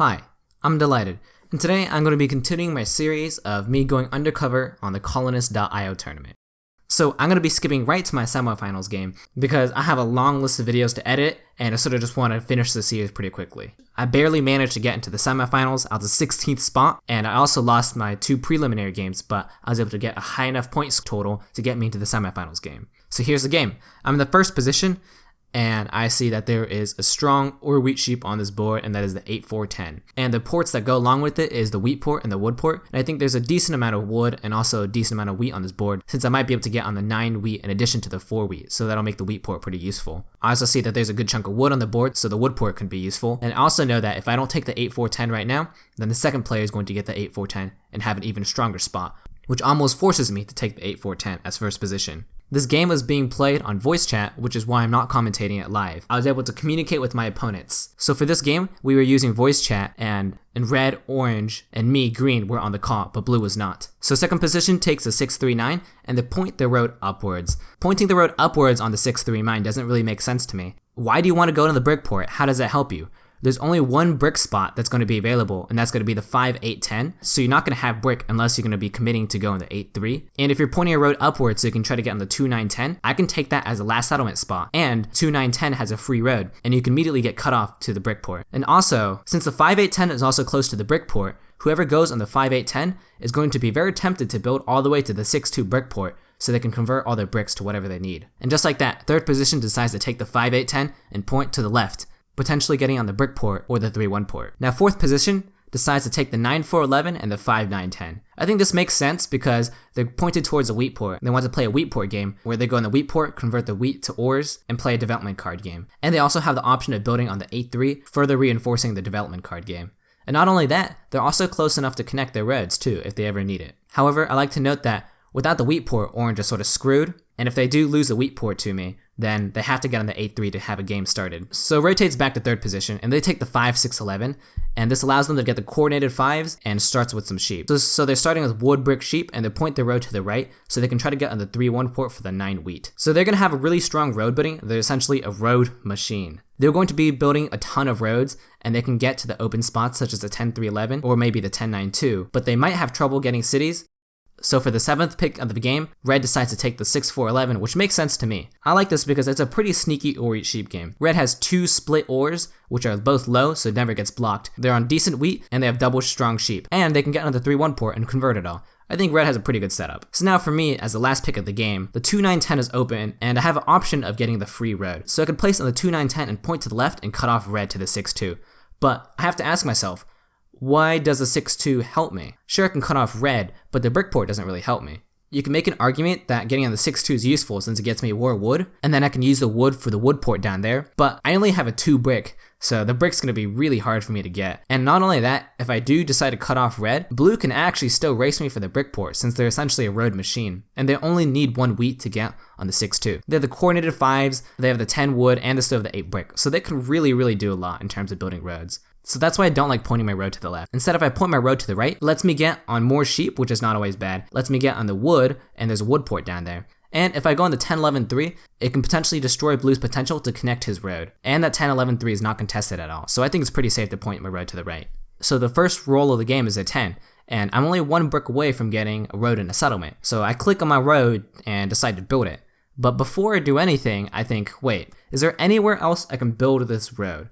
Hi, I'm Dylighted, and today I'm going to be continuing my series of me going undercover on the colonist.io tournament. So I'm going to be skipping right to my semifinals game because I have a long list of videos to edit and I sort of just want to finish the series pretty quickly. I barely managed to get into the semifinals. I was the 16th spot, and I also lost my 2 preliminary games, but I was able to get a high enough points total to get me into the semifinals game. So here's the game. I'm in the first position, and I see that there is a strong or wheat sheep on this board, and that is the 8-4-10. And the ports that go along with it is the wheat port and the wood port. And I think there's a decent amount of wood and also a decent amount of wheat on this board, since I might be able to get on the 9 wheat in addition to the 4 wheat, so that'll make the wheat port pretty useful. I also see that there's a good chunk of wood on the board, so the wood port can be useful. And I also know that if I don't take the 8-4-10 right now, then the second player is going to get the 8-4-10 and have an even stronger spot, which almost forces me to take the 8-4-10 as first position. This game was being played on voice chat, which is why I'm not commentating it live. I was able to communicate with my opponents. So for this game, we were using voice chat, and in red, orange, and me, green, were on the call, but blue was not. So second position takes a 6-3-9, and they point the road upwards. Pointing the road upwards on the 6-3-9 doesn't really make sense to me. Why do you want to go to the brick port? How does that help you? There's only one brick spot that's going to be available, and that's going to be the 5-8-10. So you're not going to have brick unless you're going to be committing to go in the 8-3. And if you're pointing a road upwards so you can try to get on the 2-9-10, I can take that as a last settlement spot. And 2-9-10 has a free road, and you can immediately get cut off to the brick port. And also, since the 5-8-10 is also close to the brick port, whoever goes on the 5-8-10 is going to be very tempted to build all the way to the 6-2 brick port, so they can convert all their bricks to whatever they need. And just like that, third position decides to take the 5-8-10 and point to the left, potentially getting on the brick port or the 3-1 port. Now fourth position decides to take the 9-4-11 and the 5-9-10. I think this makes sense because they're pointed towards a wheat port. They want to play a wheat port game where they go in the wheat port, convert the wheat to ores, and play a development card game. And they also have the option of building on the 8-3, further reinforcing the development card game. And not only that, they're also close enough to connect their roads too if they ever need it. However, I like to note that without the wheat port, orange is sort of screwed, and if they do lose the wheat port to me, then they have to get on the 8-3 to have a game started. So it rotates back to third position, and they take the 5-6-11, and this allows them to get the coordinated 5s and starts with some sheep. So they're starting with wood brick sheep, and they point their road to the right, so they can try to get on the 3-1 port for the 9 wheat. So they're going to have a really strong road building. They're essentially a road machine. They're going to be building a ton of roads, and they can get to the open spots such as the 10-3-11 or maybe the 10-9-2, but they might have trouble getting cities. So for the 7th pick of the game, red decides to take the 6-4-11, which makes sense to me. I like this because it's a pretty sneaky ore eat sheep game. Red has 2 split ores, which are both low, so it never gets blocked. They're on decent wheat, and they have double strong sheep. And they can get on the 3-1 port and convert it all. I think red has a pretty good setup. So now for me, as the last pick of the game, the 2-9-10 is open, and I have an option of getting the free road. So I could place on the 2-9-10 and point to the left and cut off red to the 6-2. But I have to ask myself, why does the 6-2 help me? Sure, I can cut off red, but the brick port doesn't really help me. You can make an argument that getting on the 6-2 is useful since it gets me more wood, and then I can use the wood for the wood port down there, but I only have a 2 brick, so the brick's gonna be really hard for me to get. And not only that, if I do decide to cut off red, blue can actually still race me for the brick port since they're essentially a road machine, and they only need 1 wheat to get on the 6-2. They have the coordinated 5s, they have the 10 wood, and they still have the 8 brick, so they can really do a lot in terms of building roads. So that's why I don't like pointing my road to the left. Instead, if I point my road to the right, it lets me get on more sheep, which is not always bad. Lets me get on the wood, and there's a wood port down there. And if I go on the 10-11-3, it can potentially destroy blue's potential to connect his road. And that 10-11-3 is not contested at all. So I think it's pretty safe to point my road to the right. So the first roll of the game is a 10, and I'm only 1 brick away from getting a road and a settlement. So I click on my road and decide to build it. But before I do anything, I think, wait, is there anywhere else I can build this road?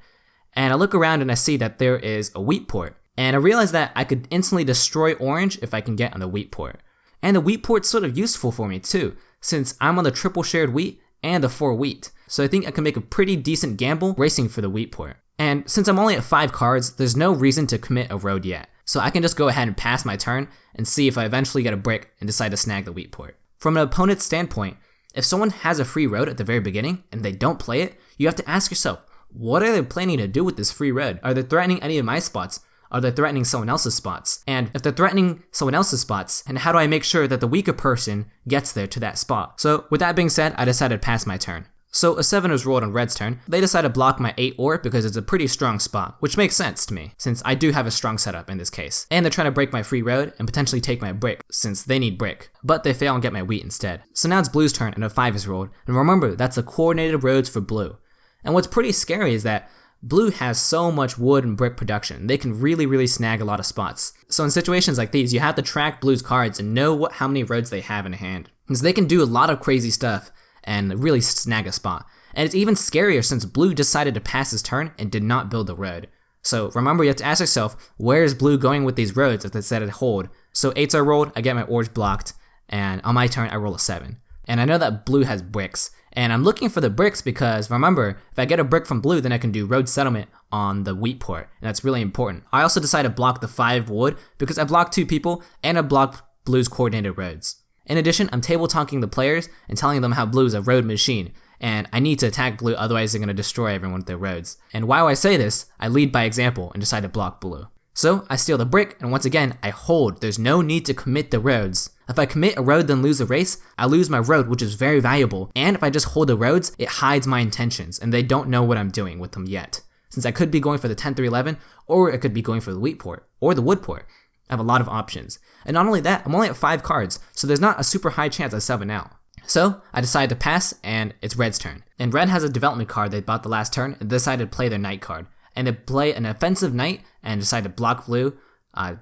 And I look around and I see that there is a wheat port. And I realize that I could instantly destroy orange if I can get on the wheat port. And the wheat port's sort of useful for me too, since I'm on the triple shared wheat and the 4 wheat. So I think I can make a pretty decent gamble racing for the wheat port. And since I'm only at 5 cards, there's no reason to commit a road yet. So I can just go ahead and pass my turn and see if I eventually get a brick and decide to snag the wheat port. From an opponent's standpoint, if someone has a free road at the very beginning and they don't play it, you have to ask yourself, what are they planning to do with this free road? Are they threatening any of my spots? Are they threatening someone else's spots? And if they're threatening someone else's spots, and how do I make sure that the weaker person gets there to that spot? So with that being said, I decided to pass my turn. So a 7 was rolled on red's turn. They decided to block my 8 ore because it's a pretty strong spot, which makes sense to me, since I do have a strong setup in this case. And they're trying to break my free road and potentially take my brick, since they need brick. But they fail and get my wheat instead. So now it's blue's turn and a 5 is rolled. And remember, that's the coordinated roads for blue. And what's pretty scary is that blue has so much wood and brick production. They can really snag a lot of spots. So in situations like these, you have to track blue's cards and know how many roads they have in hand. Because they can do a lot of crazy stuff and really snag a spot. And it's even scarier since blue decided to pass his turn and did not build the road. So remember, you have to ask yourself, where is blue going with these roads if they set it hold? So 8s are rolled, I get my orange blocked, and on my turn I roll a 7. And I know that blue has bricks, and I'm looking for the bricks because remember, if I get a brick from blue, then I can do road settlement on the wheat port, and that's really important. I also decided to block the 5 wood because I blocked 2 people and I blocked blue's coordinated roads. In addition, I'm table talking the players and telling them how blue is a road machine, and I need to attack blue, otherwise they're going to destroy everyone with their roads. And while I say this, I lead by example and decide to block blue. So I steal the brick, and once again, I hold. There's no need to commit the roads. If I commit a road then lose the race, I lose my road, which is very valuable. And if I just hold the roads, it hides my intentions, and they don't know what I'm doing with them yet. Since I could be going for the 10 through 11, or I could be going for the wheat port, or the wood port. I have a lot of options. And not only that, I'm only at 5 cards, so there's not a super high chance I 7 out. So I decided to pass, and it's red's turn. And red has a development card they bought the last turn, and decided to play their knight card. And they play an offensive knight, and decide to block blue,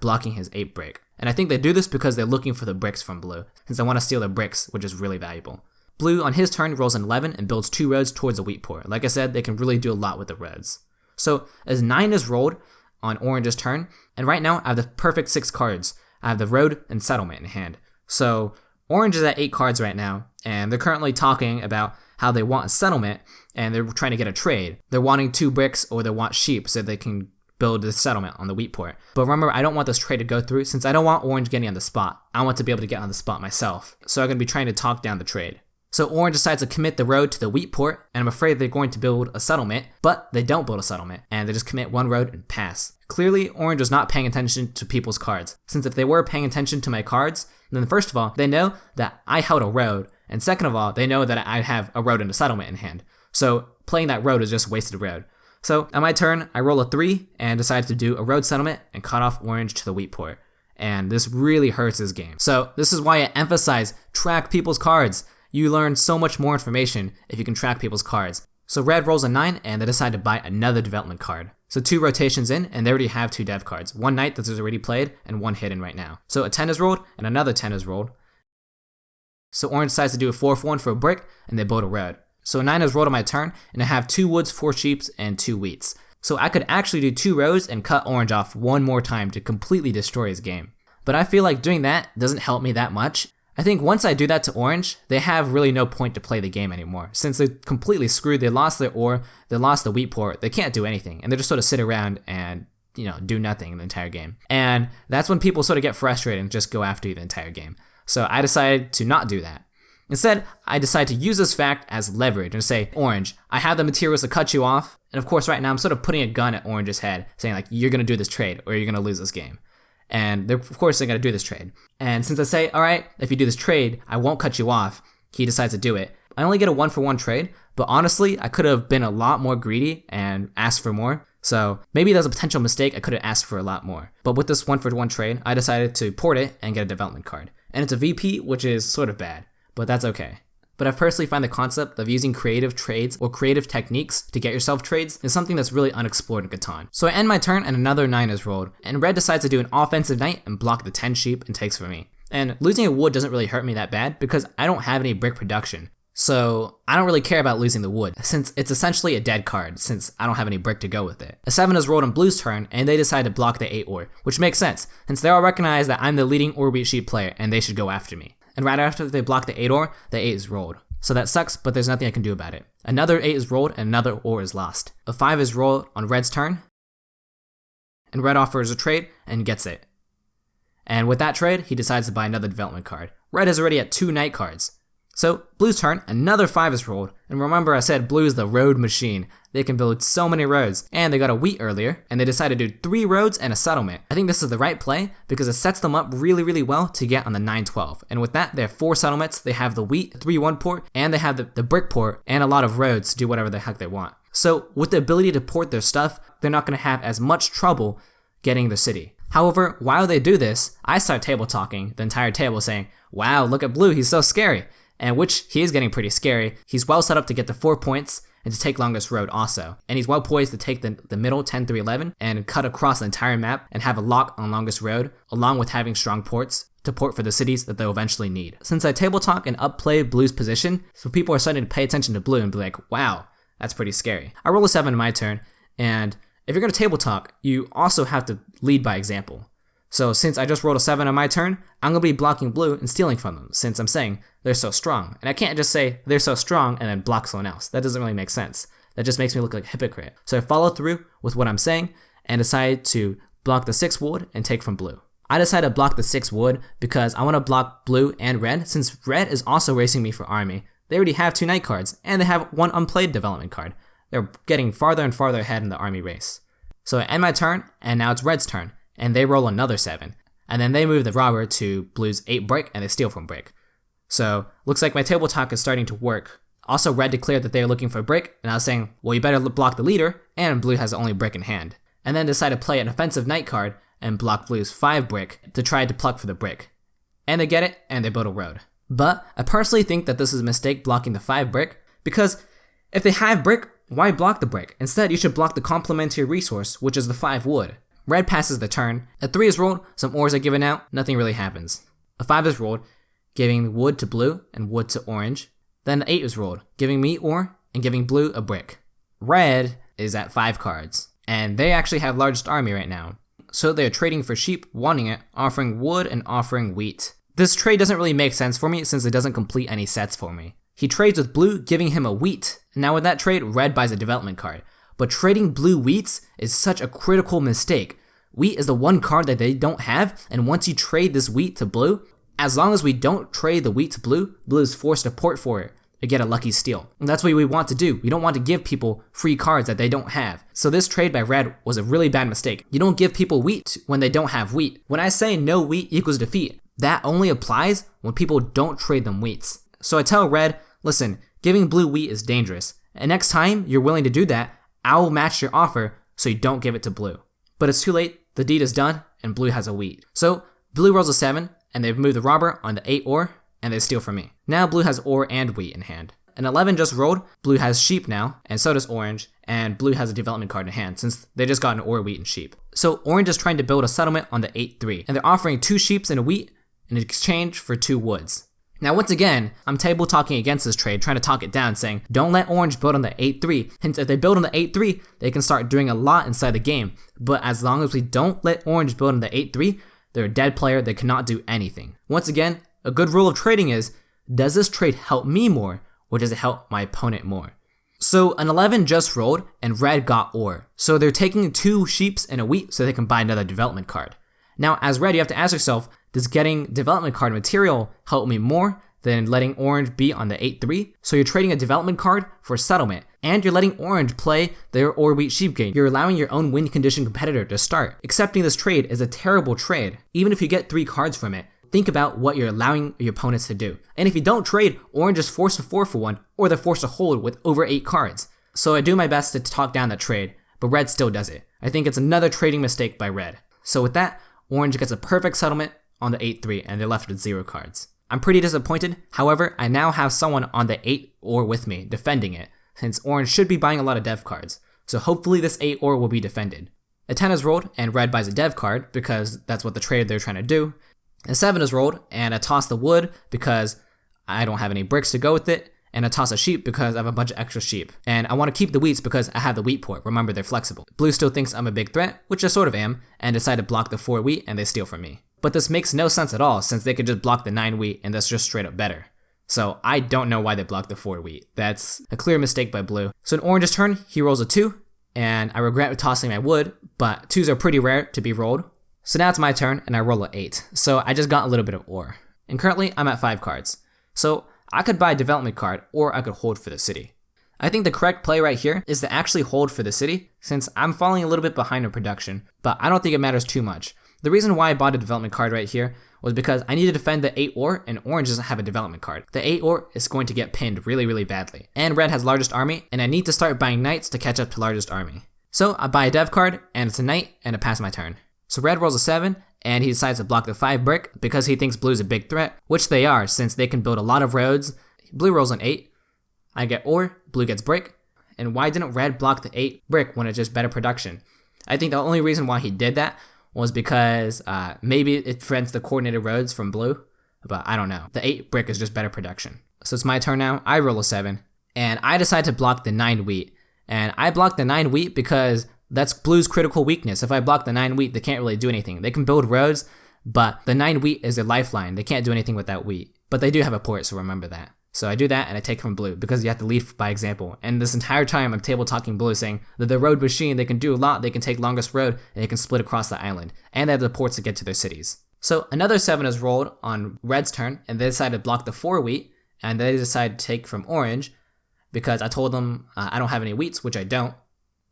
blocking his 8 brick. And I think they do this because they're looking for the bricks from blue, since they want to steal their bricks, which is really valuable. Blue, on his turn, rolls an 11 and builds 2 roads towards the wheat port. Like I said, they can really do a lot with the roads. So as 9 is rolled on orange's turn, and right now I have the perfect 6 cards. I have the road and settlement in hand. So orange is at 8 cards right now, and they're currently talking about how they want a settlement, and they're trying to get a trade. They're wanting 2 bricks, or they want sheep so they can build the settlement on the wheat port. But remember, I don't want this trade to go through since I don't want orange getting on the spot. I want to be able to get on the spot myself. So I'm going to be trying to talk down the trade. So orange decides to commit the road to the wheat port, and I'm afraid they're going to build a settlement, but they don't build a settlement, and they just commit 1 road and pass. Clearly, orange was not paying attention to people's cards, since if they were paying attention to my cards, then first of all, they know that I held a road, and second of all, they know that I have a road and a settlement in hand. So playing that road is just wasted road. So on my turn, I roll a 3 and decide to do a road settlement and cut off orange to the wheat port. And this really hurts this game. So this is why I emphasize track people's cards. You learn so much more information if you can track people's cards. So red rolls a 9 and they decide to buy another development card. So 2 rotations in and they already have 2 dev cards. 1 knight that is already played and 1 hidden right now. So a 10 is rolled and another 10 is rolled. So orange decides to do a 4-for-1 for a brick and they build a road. So a 9 is rolled on my turn, and I have 2 woods, 4 sheeps, and 2 wheats. So I could actually do 2 rows and cut orange off 1 more time to completely destroy his game. But I feel like doing that doesn't help me that much. I think once I do that to orange, they have really no point to play the game anymore. Since they're completely screwed, they lost their ore, they lost the wheat port, they can't do anything. And they just sort of sit around and, do nothing the entire game. And that's when people sort of get frustrated and just go after you the entire game. So I decided to not do that. Instead, I decide to use this fact as leverage and say, orange, I have the materials to cut you off. And of course, right now I'm sort of putting a gun at orange's head, saying like, you're going to do this trade or you're going to lose this game. And of course, they're going to do this trade. And since I say, all right, if you do this trade, I won't cut you off, he decides to do it. I only get a 1-for-1 trade, but honestly, I could have been a lot more greedy and asked for more. So maybe that was a potential mistake, I could have asked for a lot more. But with this 1-for-1 trade, I decided to port it and get a development card. And it's a VP, which is sort of bad. But that's okay. But I personally find the concept of using creative trades or creative techniques to get yourself trades is something that's really unexplored in Catan. So I end my turn and another 9 is rolled, and red decides to do an offensive knight and block the 10 sheep and takes for me. And losing a wood doesn't really hurt me that bad because I don't have any brick production. So I don't really care about losing the wood, since it's essentially a dead card, since I don't have any brick to go with it. A 7 is rolled on blue's turn, and they decide to block the 8 ore, which makes sense, since they all recognize that I'm the leading ore wheat sheep player and they should go after me. And right after they block the 8 ore, the 8 is rolled. So that sucks, but there's nothing I can do about it. Another 8 is rolled and another ore is lost. A 5 is rolled on red's turn, and red offers a trade and gets it. And with that trade, he decides to buy another development card. Red is already at 2 knight cards. So blue's turn, another 5 is rolled, and remember I said blue is the road machine. They can build so many roads, and they got a wheat earlier, and they decided to do 3 roads and a settlement. I think this is the right play because it sets them up really well to get on the 9-12. And with that, they have 4 settlements, they have the wheat 3-1 port, and they have the brick port, and a lot of roads to do whatever the heck they want. So with the ability to port their stuff, they're not going to have as much trouble getting the city. However, while they do this, I start table talking, the entire table saying, wow, look at blue, he's so scary. And which he is getting pretty scary. He's well set up to get the 4 points, and to take longest road also. And he's well poised to take the middle 10 through 11 and cut across the entire map and have a lock on longest road, along with having strong ports to port for the cities that they'll eventually need. Since I table talk and upplay Blue's position, so people are starting to pay attention to Blue and be like, wow, that's pretty scary. I roll a 7 in my turn, and if you're going to table talk, you also have to lead by example. So since I just rolled a 7 on my turn, I'm going to be blocking Blue and stealing from them, since I'm saying they're so strong. And I can't just say they're so strong and then block someone else. That doesn't really make sense. That just makes me look like a hypocrite. So I follow through with what I'm saying and decide to block the 6 wood and take from Blue. I decided to block the 6 wood because I want to block Blue and Red, since Red is also racing me for army. They already have 2 knight cards, and they have 1 unplayed development card. They're getting farther and farther ahead in the army race. So I end my turn, and now it's Red's turn, and they roll another 7. And then they move the robber to Blue's 8 brick, and they steal from brick. So, looks like my table talk is starting to work. Also, Red declared that they are looking for a brick, and I was saying, well, you better block the leader, and Blue has the only brick in hand. And then decided to play an offensive knight card and block Blue's 5 brick to try to pluck for the brick. And they get it, and they build a road. But I personally think that this is a mistake blocking the 5 brick, because if they have brick, why block the brick? Instead, you should block the complementary resource, which is the 5 wood. Red passes the turn, a 3 is rolled, some ores are given out, nothing really happens. A 5 is rolled, giving wood to Blue and wood to Orange. Then the 8 is rolled, giving me ore and giving Blue a brick. Red is at 5 cards, and they actually have largest army right now. So they are trading for sheep, wanting it, offering wood and offering wheat. This trade doesn't really make sense for me since it doesn't complete any sets for me. He trades with Blue, giving him a wheat. Now with that trade, Red buys a development card. But trading Blue wheats is such a critical mistake. Wheat is the one card that they don't have, and once you trade this wheat to Blue, as long as we don't trade the wheat to Blue, Blue is forced to port for it to get a lucky steal. And that's what we want to do. We don't want to give people free cards that they don't have. So this trade by Red was a really bad mistake. You don't give people wheat when they don't have wheat. When I say no wheat equals defeat, that only applies when people don't trade them wheats. So I tell Red, listen, giving Blue wheat is dangerous, and next time you're willing to do that, I'll match your offer so you don't give it to Blue. But it's too late, the deed is done, and Blue has a wheat. So Blue rolls a 7, and they move the robber onto 8 ore, and they steal from me. Now Blue has ore and wheat in hand. An 11 just rolled, Blue has sheep now, and so does Orange, and Blue has a development card in hand since they just got an ore, wheat, and sheep. So Orange is trying to build a settlement on the 8-3, and they're offering 2 sheeps and a wheat in exchange for 2 woods. Now once again, I'm table talking against this trade, trying to talk it down, saying don't let Orange build on the 8-3. Hence, if they build on the 8-3, they can start doing a lot inside the game. But as long as we don't let Orange build on the 8-3, they're a dead player, they cannot do anything. Once again, a good rule of trading is, does this trade help me more, or does it help my opponent more? So an 11 just rolled, and Red got ore. So they're taking 2 sheeps and a wheat so they can buy another development card. Now as Red, you have to ask yourself, does getting development card material help me more than letting Orange be on the 8-3? So you're trading a development card for settlement, and you're letting Orange play their ore, wheat, sheep game. You're allowing your own win condition competitor to start. Accepting this trade is a terrible trade. Even if you get 3 cards from it, think about what you're allowing your opponents to do. And if you don't trade, Orange is forced to 4 for 1, or they're forced to hold with over 8 cards. So I do my best to talk down that trade, but Red still does it. I think it's another trading mistake by Red. So with that, Orange gets a perfect settlement on the 8-3, and they're left with 0 cards. I'm pretty disappointed, however, I now have someone on the 8 ore with me, defending it, since Orange should be buying a lot of dev cards, so hopefully this 8 ore will be defended. A 10 is rolled, and Red buys a dev card, because that's what the trade they're trying to do. A 7 is rolled, and I toss the wood, because I don't have any bricks to go with it, and I toss a sheep because I have a bunch of extra sheep. And I want to keep the wheats because I have the wheat port, remember they're flexible. Blue still thinks I'm a big threat, which I sort of am, and decide to block the 4 wheat, and they steal from me. But this makes no sense at all, since they could just block the 9 wheat, and that's just straight up better. So I don't know why they blocked the 4 wheat. That's a clear mistake by Blue. So in Orange's turn, he rolls a 2, and I regret tossing my wood, but 2s are pretty rare to be rolled. So now it's my turn, and I roll an 8. So I just got a little bit of ore. And currently, I'm at 5 cards. So I could buy a development card, or I could hold for the city. I think the correct play right here is to actually hold for the city, since I'm falling a little bit behind in production, but I don't think it matters too much. The reason why I bought a development card right here was because I need to defend the 8 ore, and Orange doesn't have a development card. The 8 ore is going to get pinned really, really badly. And Red has largest army, and I need to start buying knights to catch up to largest army. So I buy a dev card, and it's a knight, and I pass my turn. So Red rolls a 7, and he decides to block the 5 brick because he thinks Blue's a big threat, which they are since they can build a lot of roads. Blue rolls an 8, I get ore, Blue gets brick, And why didn't red block the 8 brick when it's just better production? I think the only reason why he did that was because maybe it prevents the coordinated roads from blue, but I don't know. The 8 brick is just better production. So it's my turn now. I roll a 7, and I decide to block the 9 wheat. And I block the 9 wheat because that's blue's critical weakness. If I block the 9 wheat, they can't really do anything. They can build roads, but the 9 wheat is their lifeline. They can't do anything with that wheat. But they do have a port, so remember that. So I do that, and I take from blue, because you have to lead by example. And this entire time, I'm table talking blue, saying that the road machine, they can do a lot. They can take longest road, and they can split across the island. And they have the ports to get to their cities. So another 7 is rolled on red's turn, and they decide to block the 4 wheat, and they decide to take from orange, because I told them I don't have any wheats, which I don't.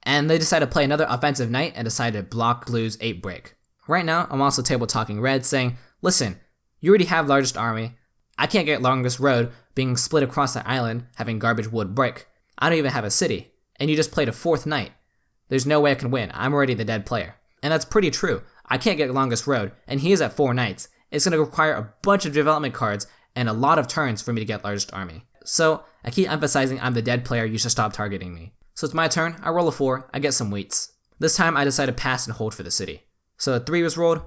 And they decide to play another offensive knight and decide to block blue's 8 brick. Right now, I'm also table talking red, saying, listen, you already have largest army. I can't get longest road being split across the island, having garbage wood brick. I don't even have a city. And you just played a 4th knight. There's no way I can win. I'm already the dead player. And that's pretty true. I can't get longest road, and he is at 4 knights. It's going to require a bunch of development cards and a lot of turns for me to get largest army. So I keep emphasizing I'm the dead player, you should stop targeting me. So it's my turn, I roll a 4, I get some wheats. This time I decide to pass and hold for the city. So a 3 was rolled.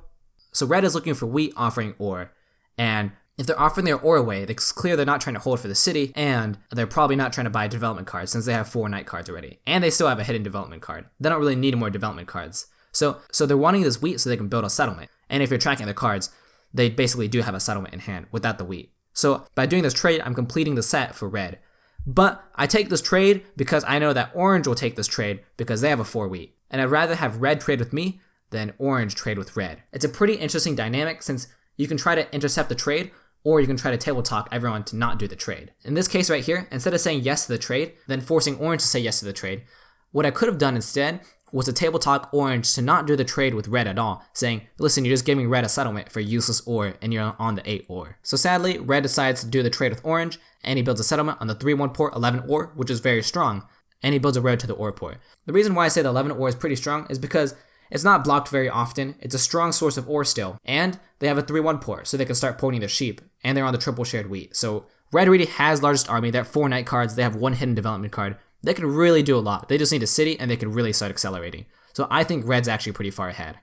So red is looking for wheat offering ore. And if they're offering their ore away, it's clear they're not trying to hold for the city, and they're probably not trying to buy development cards since they have 4 knight cards already. And they still have a hidden development card. They don't really need more development cards. So they're wanting this wheat so they can build a settlement. And if you're tracking their cards, they basically do have a settlement in hand without the wheat. So by doing this trade, I'm completing the set for red. But I take this trade because I know that orange will take this trade because they have a 4 wheat. And I'd rather have red trade with me than orange trade with red. It's a pretty interesting dynamic since you can try to intercept the trade, or you can try to table talk everyone to not do the trade. In this case right here, instead of saying yes to the trade, then forcing orange to say yes to the trade, what I could have done instead was to table talk orange to not do the trade with red at all, saying, listen, you're just giving red a settlement for useless ore and you're on the 8 ore. So sadly, red decides to do the trade with orange, and he builds a settlement on the 3-1 port 11 ore, which is very strong, and he builds a road to the ore port. The reason why I say the 11 ore is pretty strong is because it's not blocked very often, it's a strong source of ore still, and they have a 3-1 port, so they can start porting their sheep, and they're on the triple shared wheat. So red already has largest army, they have 4 knight cards, they have 1 hidden development card. They can really do a lot. They just need a city, and they can really start accelerating. So I think red's actually pretty far ahead.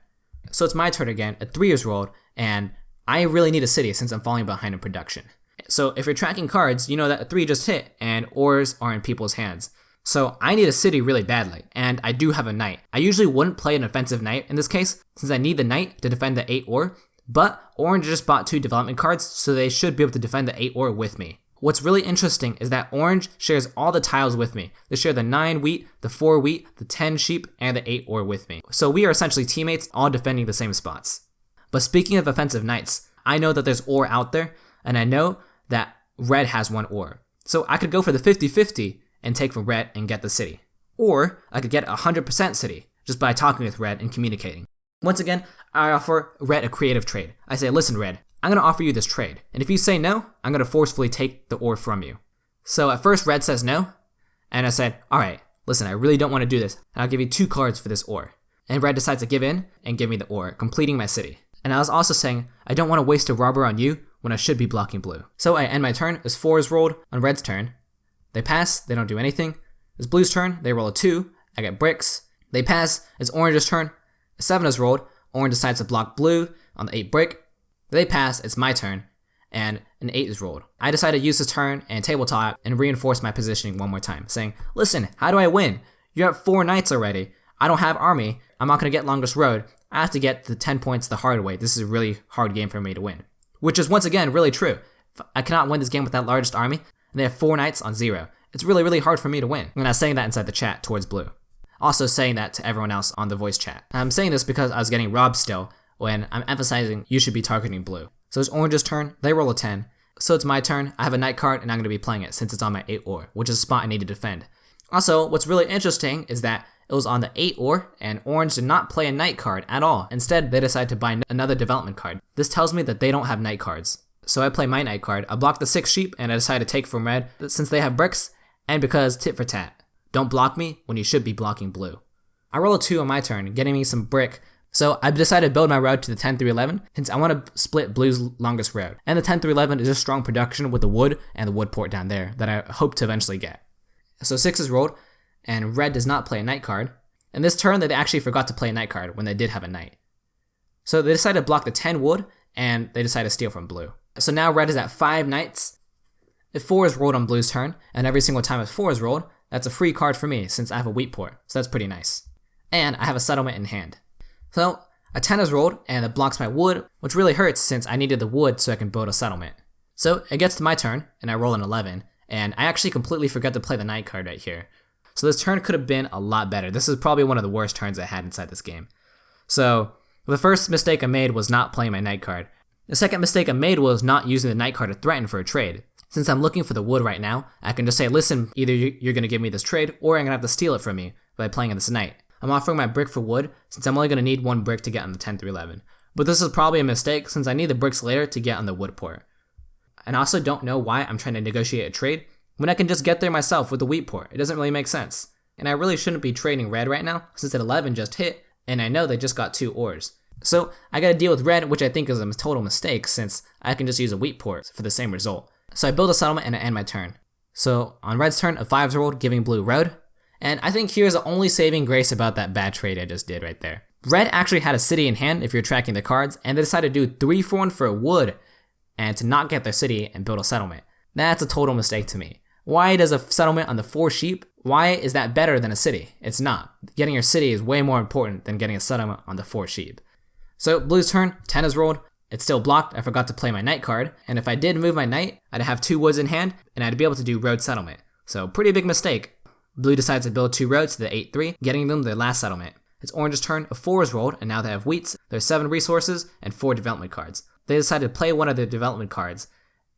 So it's my turn again, a 3 is rolled, and I really need a city since I'm falling behind in production. So if you're tracking cards, you know that a 3 just hit, and ores are in people's hands. So I need a city really badly, and I do have a knight. I usually wouldn't play an offensive knight in this case, since I need the knight to defend the 8 ore, but orange just bought 2 development cards, so they should be able to defend the 8 ore with me. What's really interesting is that orange shares all the tiles with me. They share the 9 wheat, the 4 wheat, the 10 sheep, and the 8 ore with me. So we are essentially teammates, all defending the same spots. But speaking of offensive knights, I know that there's ore out there, and I know that red has 1 ore. So I could go for the 50-50 and take from red and get the city. Or I could get 100% city just by talking with red and communicating. Once again, I offer red a creative trade. I say, listen red, I'm going to offer you this trade, and if you say no, I'm going to forcefully take the ore from you. So at first red says no, and I said, alright, listen, I really don't want to do this, and I'll give you 2 cards for this ore. And red decides to give in and give me the ore, completing my city. And I was also saying, I don't want to waste a robber on you when I should be blocking blue. So I end my turn as 4 is rolled on red's turn. They pass, they don't do anything. It's blue's turn, they roll a 2, I get bricks. They pass, it's orange's turn. A 7 is rolled, orange decides to block blue on the 8 brick. They pass, it's my turn, and an 8 is rolled. I decide to use this turn and table talk and reinforce my positioning one more time, saying, listen, how do I win? You have 4 knights already. I don't have army. I'm not going to get longest road. I have to get the 10 points the hard way. This is a really hard game for me to win. Which is once again really true. I cannot win this game with that largest army, and they have 4 knights on 0. It's really, really hard for me to win. And I was saying that inside the chat towards blue. Also saying that to everyone else on the voice chat. I'm saying this because I was getting robbed still, when I'm emphasizing you should be targeting blue. So it's orange's turn, they roll a 10. So it's my turn, I have a knight card and I'm going to be playing it since it's on my 8 ore, which is a spot I need to defend. Also, what's really interesting is that it was on the 8 ore and orange did not play a knight card at all. Instead, they decided to buy another development card. This tells me that they don't have knight cards. So I play my knight card, I block the 6 sheep and I decide to take from red since they have bricks and because tit for tat. Don't block me when you should be blocking blue. I roll a 2 on my turn, getting me some brick. So I've decided to build my road to the 10-11 since I want to split blue's longest road. And the 10-11 is a strong production with the wood and the wood port down there that I hope to eventually get. So 6 is rolled, and red does not play a knight card. And this turn, they actually forgot to play a knight card when they did have a knight. So they decided to block the 10 wood, and they decided to steal from blue. So now red is at 5 knights. If 4 is rolled on blue's turn, and every single time if 4 is rolled, that's a free card for me since I have a wheat port, so that's pretty nice. And I have a settlement in hand. So a 10 is rolled, and it blocks my wood, which really hurts since I needed the wood so I can build a settlement. So it gets to my turn, and I roll an 11, and I actually completely forgot to play the knight card right here. So this turn could have been a lot better. This is probably one of the worst turns I had inside this game. So the first mistake I made was not playing my knight card. The second mistake I made was not using the knight card to threaten for a trade. Since I'm looking for the wood right now, I can just say, listen, either you're going to give me this trade, or I'm going to have to steal it from you by playing this knight. I'm offering my brick for wood, since I'm only going to need 1 brick to get on the 10 through 11. But this is probably a mistake, since I need the bricks later to get on the wood port. And I also don't know why I'm trying to negotiate a trade, when I can just get there myself with the wheat port. It doesn't really make sense. And I really shouldn't be trading red right now, since at 11 just hit, and I know they just got 2 ores. So I gotta deal with red, which I think is a total mistake, since I can just use a wheat port for the same result. So I build a settlement and I end my turn. So on red's turn, a 5's rolled, giving blue road. And I think here's the only saving grace about that bad trade I just did right there. Red actually had a city in hand if you're tracking the cards, and they decided to do 3 for 1 for a wood, and to not get their city and build a settlement. That's a total mistake to me. Why does a settlement on the 4 sheep, why is that better than a city? It's not. Getting your city is way more important than getting a settlement on the 4 sheep. So blue's turn, 10 is rolled. It's still blocked, I forgot to play my knight card, and if I did move my knight, I'd have 2 woods in hand, and I'd be able to do road settlement. So pretty big mistake. Blue decides to build 2 roads to the 8-3, getting them their last settlement. It's orange's turn, a 4 is rolled, and now they have wheats, there's 7 resources, and 4 development cards. They decide to play one of their development cards,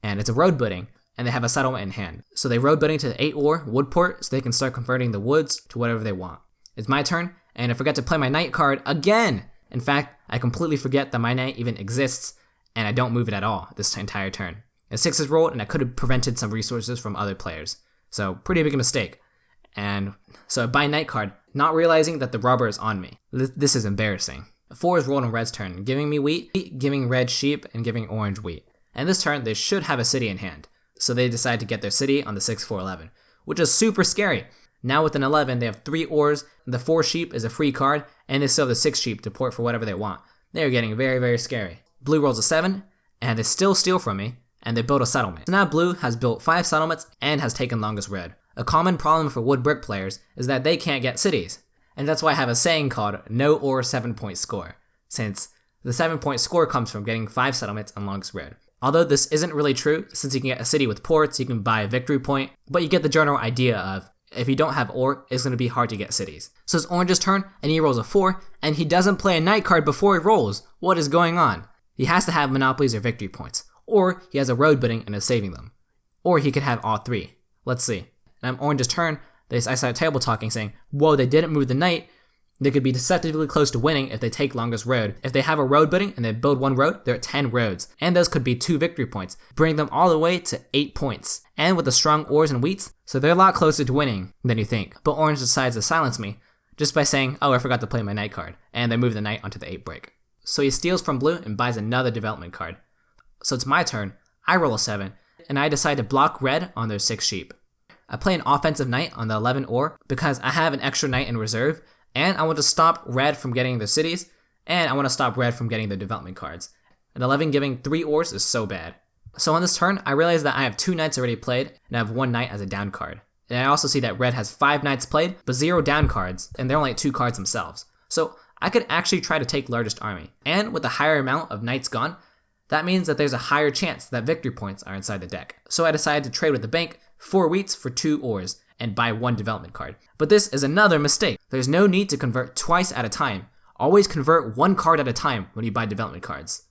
and it's a road building, and they have a settlement in hand. So they road building to the 8 ore wood port, so they can start converting the woods to whatever they want. It's my turn, and I forget to play my knight card again! In fact, I completely forget that my knight even exists, and I don't move it at all this entire turn. A 6 is rolled, and I could have prevented some resources from other players. So pretty big mistake. And so I buy knight card, not realizing that the robber is on me. This is embarrassing. A 4 is rolled on red's turn, giving me wheat, giving red sheep, and giving orange wheat. And this turn, they should have a city in hand. So they decide to get their city on the 6-4-11, which is super scary. Now with an 11, they have 3 ores, the 4 sheep is a free card, and they still have the 6 sheep to port for whatever they want. They are getting very, very scary. Blue rolls a 7, and they still steal from me, and they build a settlement. So now blue has built 5 settlements and has taken longest red. A common problem for wood brick players is that they can't get cities, and that's why I have a saying called no ore 7-point score, since the 7-point score comes from getting 5 settlements and longest red. Although this isn't really true, since you can get a city with ports, you can buy a victory point, but you get the general idea of, if you don't have ore, it's going to be hard to get cities. So it's orange's turn, and he rolls a 4, and he doesn't play a knight card before he rolls. What is going on? He has to have monopolies or victory points, or he has a road bidding and is saving them. Or he could have all 3. Let's see. And I'm orange's turn, I start table talking saying, whoa, they didn't move the knight. They could be deceptively close to winning if they take longest road. If they have a road bidding and they build 1 road, they're at 10 roads. And those could be 2 victory points, bring them all the way to 8 points. And with the strong ores and wheats, so they're a lot closer to winning than you think. But orange decides to silence me, just by saying, oh, I forgot to play my knight card. And they move the knight onto the 8 break. So he steals from blue and buys another development card. So it's my turn, I roll a 7, and I decide to block red on their 6 sheep. I play an offensive knight on the 11 ore because I have an extra knight in reserve, and I want to stop red from getting their cities, and I want to stop red from getting their development cards. An 11 giving 3 ores is so bad. So on this turn, I realize that I have 2 knights already played, and I have 1 knight as a down card. And I also see that red has 5 knights played, but 0 down cards, and they're only at 2 cards themselves. So I could actually try to take largest army. And with the higher amount of knights gone, that means that there's a higher chance that victory points are inside the deck. So I decided to trade with the bank, 4 wheats for 2 ores, and buy 1 development card. But this is another mistake. There's no need to convert twice at a time. Always convert 1 card at a time when you buy development cards.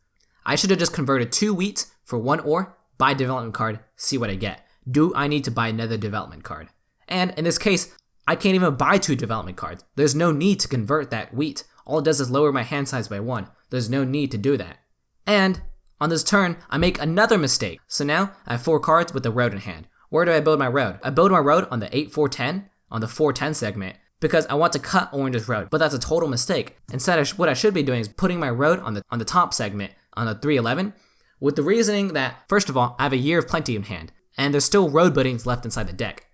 I should have just converted 2 wheat for 1 ore, buy development card, see what I get. Do I need to buy another development card? And in this case, I can't even buy 2 development cards. There's no need to convert that wheat. All it does is lower my hand size by 1. There's no need to do that. And on this turn, I make another mistake. So now I have 4 cards with the road in hand. Where do I build my road? I build my road on the 8-4-10, on the 4-10 segment, because I want to cut orange's road, but that's a total mistake. Instead, what I should be doing is putting my road on the top segment, on the 3-11, with the reasoning that, first of all, I have a year of plenty in hand, and there's still road buildings left inside the deck.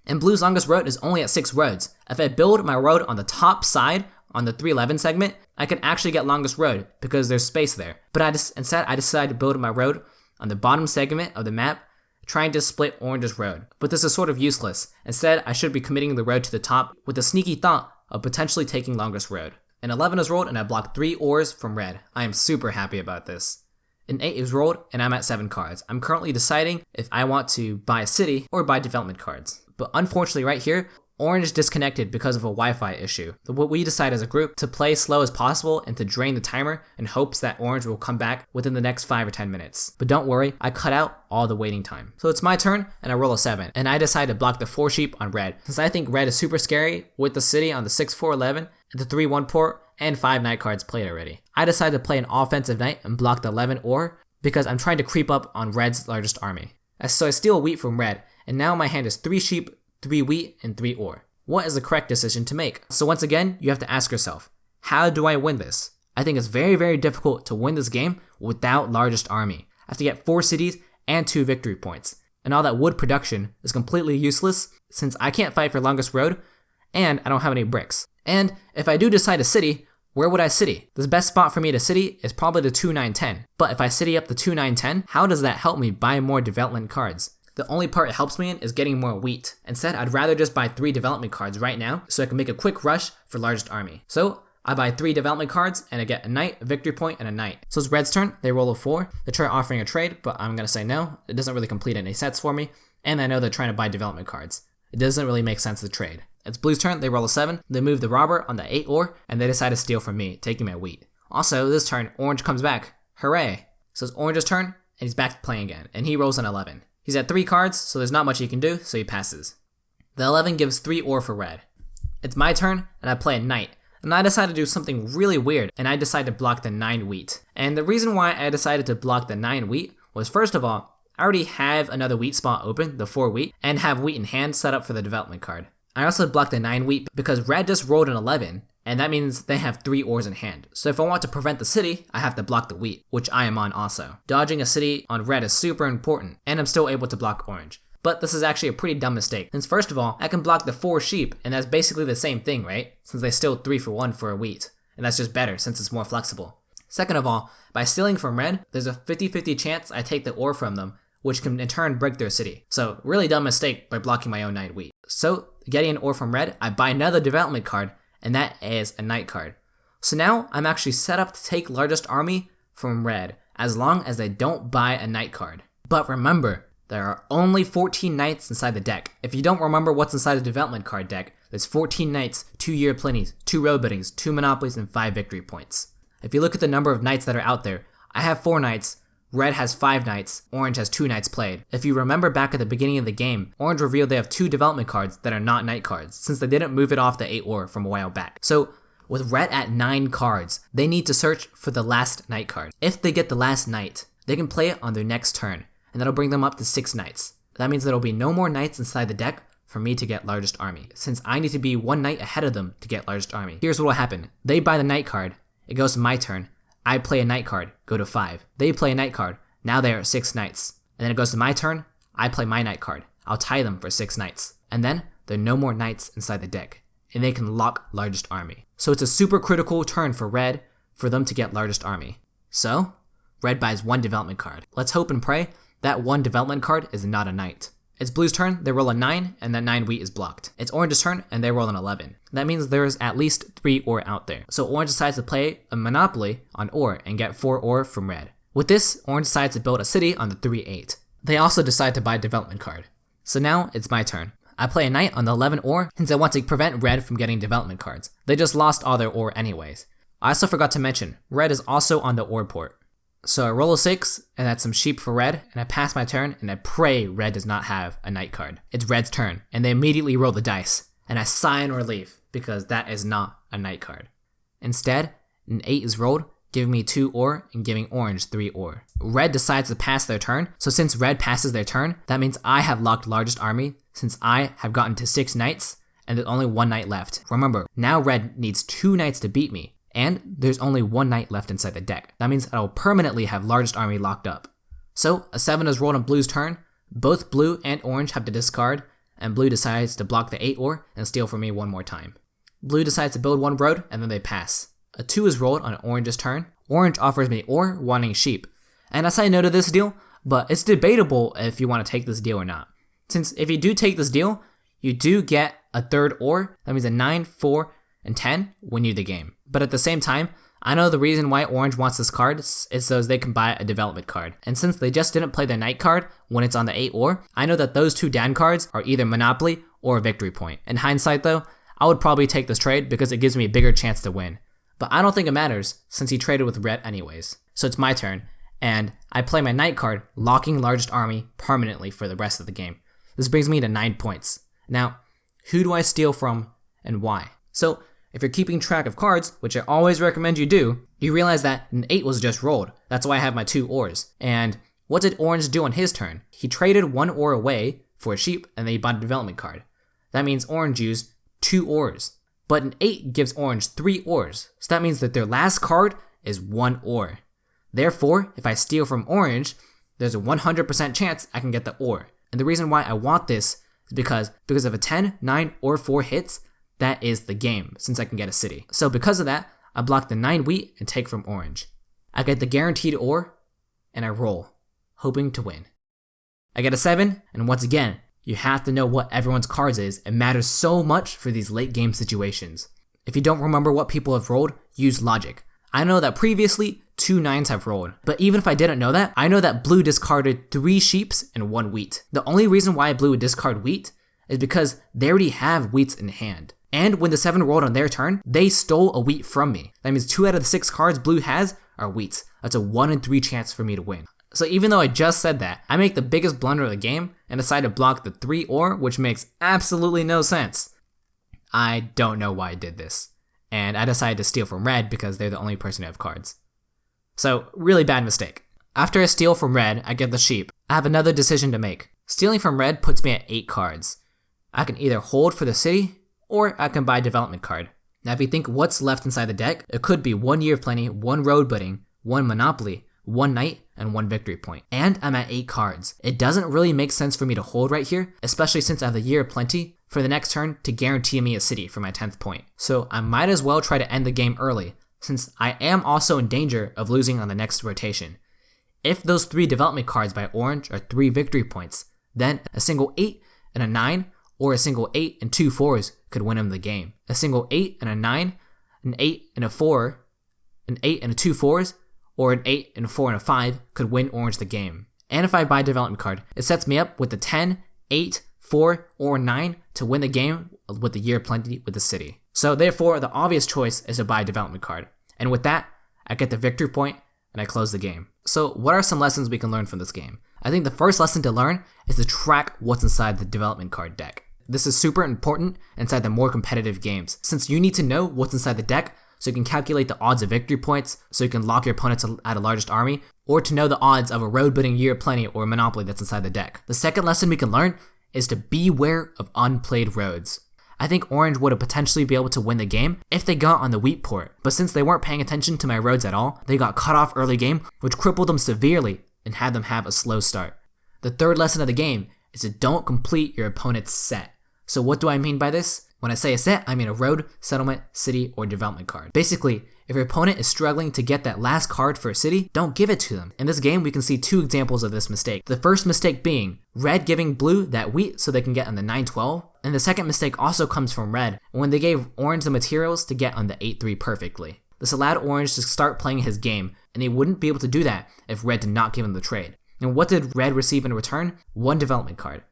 And blue's longest road is only at 6 roads. If I build my road on the top side, on the 311 segment, I can actually get longest road because there's space there. But instead I decided to build my road on the bottom segment of the map, trying to split orange's road. But this is sort of useless. Instead, I should be committing the road to the top with a sneaky thought of potentially taking longest road. An 11 is rolled and I blocked 3 ores from red. I am super happy about this. An 8 is rolled and I'm at 7 cards. I'm currently deciding if I want to buy a city or buy development cards. But unfortunately right here, orange disconnected because of a Wi-Fi issue. So what we decide as a group to play slow as possible and to drain the timer in hopes that orange will come back within the next 5 or 10 minutes. But don't worry, I cut out all the waiting time. So it's my turn and I roll a 7. And I decide to block the 4 sheep on red. Since I think red is super scary with the city on the 6-4-11, the 3-1 port, and 5 knight cards played already. I decide to play an offensive knight and block the 11 ore because I'm trying to creep up on red's largest army. So I steal wheat from red, and now my hand is 3 sheep, 3 wheat, and 3 ore. What is the correct decision to make? So once again, you have to ask yourself, how do I win this? I think it's very, very difficult to win this game without largest army. I have to get 4 cities and 2 victory points. And all that wood production is completely useless since I can't fight for longest road and I don't have any bricks. And if I do decide a city, where would I city? The best spot for me to city is probably the 2-9-10. But if I city up the 2-9-10, how does that help me buy more development cards? The only part it helps me in is getting more wheat. Instead, I'd rather just buy 3 development cards right now so I can make a quick rush for largest army. So I buy 3 development cards and I get a knight, a victory point, and a knight. So it's red's turn, they roll a 4. They try offering a trade, but I'm gonna say no. It doesn't really complete any sets for me. And I know they're trying to buy development cards. It doesn't really make sense to trade. It's blue's turn, they roll a 7. They move the robber on the 8 ore, and they decide to steal from me, taking my wheat. Also, this turn, orange comes back. Hooray! So it's orange's turn, and he's back to playing again, and he rolls an 11. He's at 3 cards, so there's not much he can do, so he passes. The 11 gives 3 ore for red. It's my turn, and I play a knight. And I decide to do something really weird, and I decide to block the 9 wheat. And the reason why I decided to block the 9 wheat was, first of all, I already have another wheat spot open, the 4 wheat, and have wheat in hand set up for the development card. I also blocked the 9 wheat because red just rolled an 11, and that means they have 3 ores in hand. So if I want to prevent the city, I have to block the wheat, which I am on also. Dodging a city on red is super important, and I'm still able to block orange. But this is actually a pretty dumb mistake, since first of all, I can block the 4 sheep, and that's basically the same thing, right? Since they steal 3 for 1 for a wheat, and that's just better since it's more flexible. Second of all, by stealing from red, there's a 50-50 chance I take the ore from them, which can in turn break their city. So really dumb mistake by blocking my own 9 wheat. So getting an ore from red, I buy another development card, and that is a knight card. So now I'm actually set up to take largest army from red, as long as they don't buy a knight card. But remember, there are only 14 knights inside the deck. If you don't remember what's inside the development card deck, there's 14 knights, 2 year plenties, 2 road biddings, 2 monopolies, and 5 victory points. If you look at the number of knights that are out there, I have 4 knights, red has 5 knights, orange has 2 knights played. If you remember back at the beginning of the game, orange revealed they have 2 development cards that are not knight cards, since they didn't move it off the 8 ore from a while back. So with red at 9 cards, they need to search for the last knight card. If they get the last knight, they can play it on their next turn, and that'll bring them up to 6 knights. That means there'll be no more knights inside the deck for me to get largest army, since I need to be 1 knight ahead of them to get largest army. Here's what will happen. They buy the knight card, it goes to my turn, I play a knight card, go to 5. They play a knight card, now they are at 6 knights. And then it goes to my turn, I play my knight card, I'll tie them for 6 knights. And then there are no more knights inside the deck, and they can lock largest army. So it's a super critical turn for red for them to get largest army. So, red buys 1 development card. Let's hope and pray that 1 development card is not a knight. It's blue's turn, they roll a 9, and that 9 wheat is blocked. It's orange's turn, and they roll an 11. That means there's at least 3 ore out there. So orange decides to play a monopoly on ore and get 4 ore from red. With this, orange decides to build a city on the 3-8. They also decide to buy a development card. So now it's my turn. I play a knight on the 11 ore since I want to prevent red from getting development cards. They just lost all their ore anyways. I also forgot to mention, red is also on the ore port. So I roll a 6, and that's some sheep for red, and I pass my turn, and I pray red does not have a knight card. It's red's turn, and they immediately roll the dice, and I sigh in relief, because that is not a knight card. Instead, an 8 is rolled, giving me 2 ore, and giving orange 3 ore. Red decides to pass their turn, so since red passes their turn, that means I have locked largest army, since I have gotten to 6 knights, and there's only 1 knight left. Remember, now red needs 2 knights to beat me, and there's only 1 knight left inside the deck. That means I'll permanently have largest army locked up. So, a 7 is rolled on blue's turn. Both blue and orange have to discard, and blue decides to block the 8 ore and steal from me one more time. Blue decides to build one road, and then they pass. A 2 is rolled on orange's turn. Orange offers me ore, wanting sheep. And I say no to this deal, but it's debatable if you want to take this deal or not. Since if you do take this deal, you do get a third ore. That means a 9, 4, and 10 win you the game. But at the same time, I know the reason why orange wants this card is so they can buy a development card. And since they just didn't play their knight card when it's on the 8 ore, I know that those 2 down cards are either Monopoly or a victory point. In hindsight though, I would probably take this trade because it gives me a bigger chance to win. But I don't think it matters since he traded with red anyways. So it's my turn, and I play my knight card, locking largest army permanently for the rest of the game. This brings me to 9 points. Now, who do I steal from and why? So, if you're keeping track of cards, which I always recommend you do, you realize that an 8 was just rolled. That's why I have my 2 ores. And what did orange do on his turn? He traded 1 ore away for a sheep, and then he bought a development card. That means orange used 2 ores. But an 8 gives orange 3 ores, so that means that their last card is 1 ore. Therefore, if I steal from orange, there's a 100% chance I can get the ore. And the reason why I want this is because if a 10, 9, or 4 hits, that is the game, since I can get a city. So because of that, I block the 9 wheat and take from orange. I get the guaranteed ore, and I roll, hoping to win. I get a 7, and once again, you have to know what everyone's cards is. It matters so much for these late game situations. If you don't remember what people have rolled, use logic. I know that previously, 2 9s have rolled, but even if I didn't know that, I know that blue discarded 3 sheeps and 1 wheat. The only reason why blue would discard wheat is because they already have wheats in hand. And when the 7 rolled on their turn, they stole a wheat from me. That means 2 out of the 6 cards blue has are wheats. That's a 1 in 3 chance for me to win. So even though I just said that, I make the biggest blunder of the game and decide to block the 3 ore, which makes absolutely no sense. I don't know why I did this. And I decided to steal from red because they're the only person who have cards. So, really bad mistake. After I steal from red, I get the sheep. I have another decision to make. Stealing from red puts me at 8 cards. I can either hold for the city, or I can buy a development card. Now if you think what's left inside the deck, it could be 1 Year of Plenty, 1 Road Building, 1 Monopoly, 1 Knight, and 1 Victory Point. And I'm at 8 cards. It doesn't really make sense for me to hold right here, especially since I have the Year of Plenty for the next turn to guarantee me a city for my 10th point. So I might as well try to end the game early, since I am also in danger of losing on the next rotation. If those 3 development cards by orange are 3 victory points, then a single 8 and a 9, or a single 8 and 2 4s could win him the game. A single 8 and a 9, an 8 and a 4, an 8 and a 2 4s, or an 8 and a 4 and a 5 could win orange the game. And if I buy a development card, it sets me up with the 10, 8, 4, or 9 to win the game with the Year of Plenty with the city. So therefore, the obvious choice is to buy a development card. And with that, I get the victory point and I close the game. So what are some lessons we can learn from this game? I think the first lesson to learn is to track what's inside the development card deck. This is super important inside the more competitive games, since you need to know what's inside the deck so you can calculate the odds of victory points, so you can lock your opponents at a largest army, or to know the odds of a road building Year of Plenty or Monopoly that's inside the deck. The second lesson we can learn is to beware of unplayed roads. I think orange would have potentially be able to win the game if they got on the wheat port, but since they weren't paying attention to my roads at all, they got cut off early game, which crippled them severely and had them have a slow start. The third lesson of the game is to don't complete your opponent's set. So what do I mean by this? When I say a set, I mean a road, settlement, city, or development card. Basically, if your opponent is struggling to get that last card for a city, don't give it to them. In this game, we can see 2 examples of this mistake. The first mistake being red giving blue that wheat so they can get on the 9-12, and the second mistake also comes from red when they gave orange the materials to get on the 8-3 perfectly. This allowed orange to start playing his game, and he wouldn't be able to do that if red did not give him the trade. And what did red receive in return? 1 development card.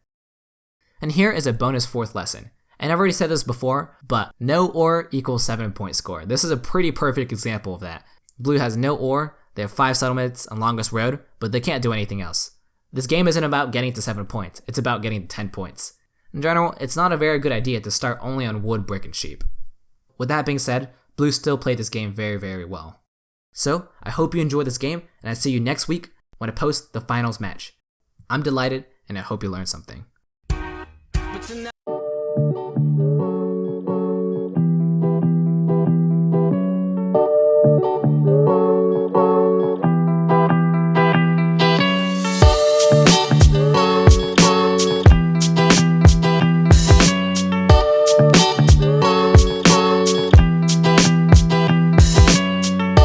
And here is a bonus 4th lesson. And I've already said this before, but no ore equals 7-point score. This is a pretty perfect example of that. Blue has no ore, they have 5 settlements and longest road, but they can't do anything else. This game isn't about getting to 7 points, it's about getting to 10 points. In general, it's not a very good idea to start only on wood, brick, and sheep. With that being said, Blue still played this game very, very well. So, I hope you enjoyed this game, and I see you next week when I post the finals match. I'm Dylighted, and I hope you learned something.